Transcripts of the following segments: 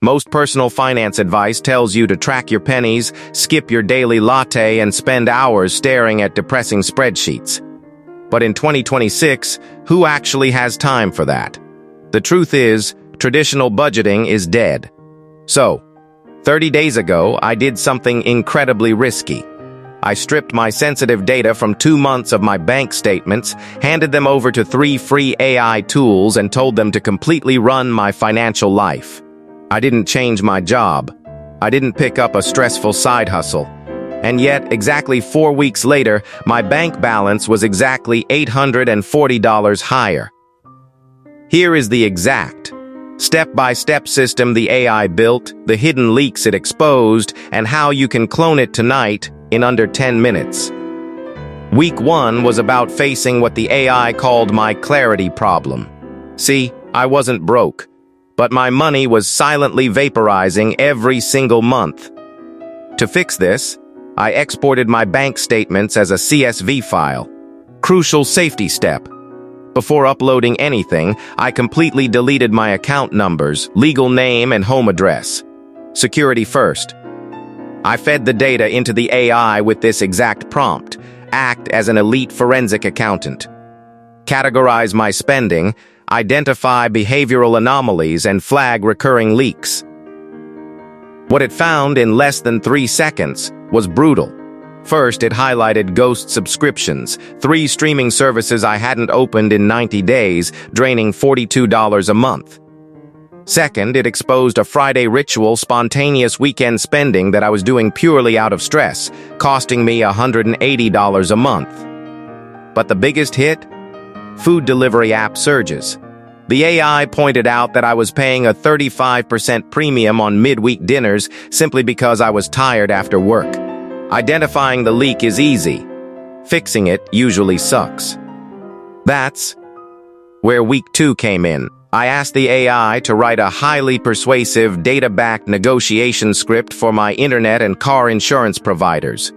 Most personal finance advice tells you to track your pennies, skip your daily latte, and spend hours staring at depressing spreadsheets. But in 2026, who actually has time for that? The truth is, traditional budgeting is dead. So, 30 days ago, I did something incredibly risky. I stripped my sensitive data from 2 months of my bank statements, handed them over to 3 free AI tools, and told them to completely run my financial life. I didn't change my job. I didn't pick up a stressful side hustle. And yet, exactly 4 weeks later, my bank balance was exactly $840 higher. Here is the exact step-by-step system the AI built, the hidden leaks it exposed, and how you can clone it tonight in under 10 minutes. Week 1 was about facing what the AI called my clarity problem. See, I wasn't broke, but my money was silently vaporizing every single month. To fix this, I exported my bank statements as a CSV file. Crucial safety step. Before uploading anything, I completely deleted my account numbers, legal name, and home address. Security first. I fed the data into the AI with this exact prompt: act as an elite forensic accountant. Categorize my spending, identify behavioral anomalies, and flag recurring leaks. What it found in less than 3 seconds was brutal. First, it highlighted ghost subscriptions, 3 streaming services I hadn't opened in 90 days, draining $42 a month. Second, it exposed a Friday ritual spontaneous weekend spending that I was doing purely out of stress, costing me $180 a month. But the biggest hit? Food delivery app surges. The AI pointed out that I was paying a 35% premium on midweek dinners simply because I was tired after work. Identifying the leak is easy. Fixing it usually sucks. That's where week 2 came in. I asked the AI to write a highly persuasive, data-backed negotiation script for my internet and car insurance providers.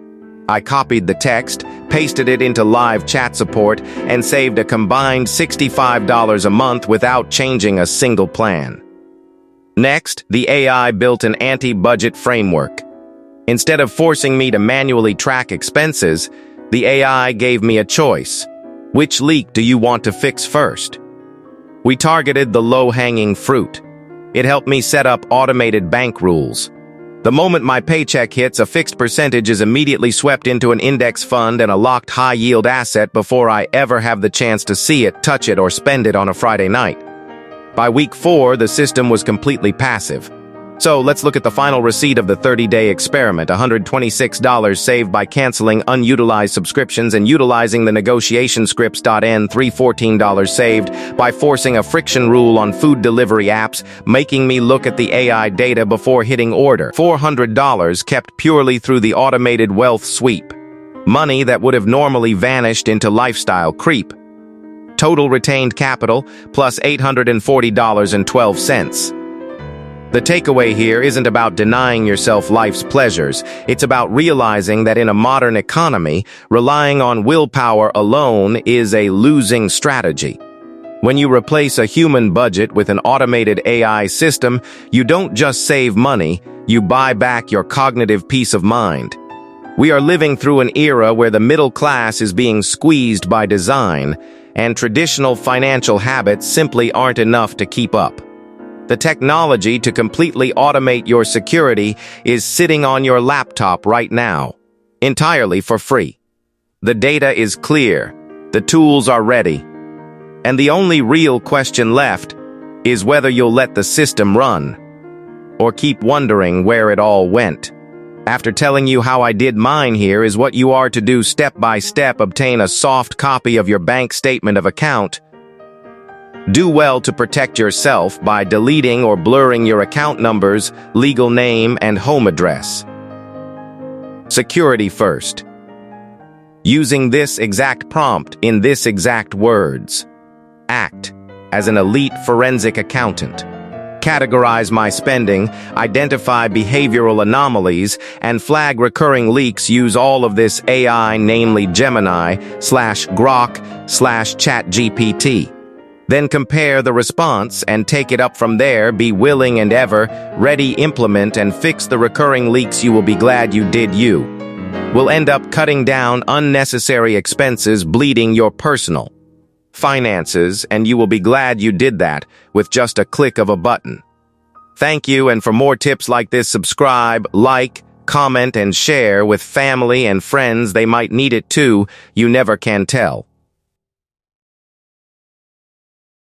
I copied the text, pasted it into live chat support, and saved a combined $65 a month without changing a single plan. Next, the AI built an anti-budget framework. Instead of forcing me to manually track expenses, the AI gave me a choice. Which leak do you want to fix first? We targeted the low-hanging fruit. It helped me set up automated bank rules. The moment my paycheck hits, a fixed percentage is immediately swept into an index fund and a locked high-yield asset before I ever have the chance to see it, touch it, or spend it on a Friday night. By week 4, the system was completely passive. So let's look at the final receipt of the 30-day experiment: $126 saved by canceling unutilized subscriptions and utilizing the negotiation scripts. $314 saved by forcing a friction rule on food delivery apps, making me look at the AI data before hitting order. $400 kept purely through the automated wealth sweep. Money that would have normally vanished into lifestyle creep. Total retained capital plus $840.12. The takeaway here isn't about denying yourself life's pleasures. It's about realizing that in a modern economy, relying on willpower alone is a losing strategy. When you replace a human budget with an automated AI system, you don't just save money, you buy back your cognitive peace of mind. We are living through an era where the middle class is being squeezed by design, and traditional financial habits simply aren't enough to keep up. The technology to completely automate your security is sitting on your laptop right now, entirely for free. The data is clear, the tools are ready, and the only real question left is whether you'll let the system run, or keep wondering where it all went. After telling you how I did mine, here is what you are to do step by step. Obtain a soft copy of your bank statement of account. Do well to protect yourself by deleting or blurring your account numbers, legal name, and home address. Security first. Using this exact prompt in this exact words. Act as an elite forensic accountant. Categorize my spending, identify behavioral anomalies, and flag recurring leaks. Use all of this AI, namely Gemini/Grok/ChatGPT. Then compare the response and take it up from there. Be willing and ever ready, implement and fix the recurring leaks. You will be glad you did. You will end up cutting down unnecessary expenses, bleeding your personal finances, and you will be glad you did that with just a click of a button. Thank you, and for more tips like this, subscribe, like, comment, and share with family and friends. They might need it too. You never can tell.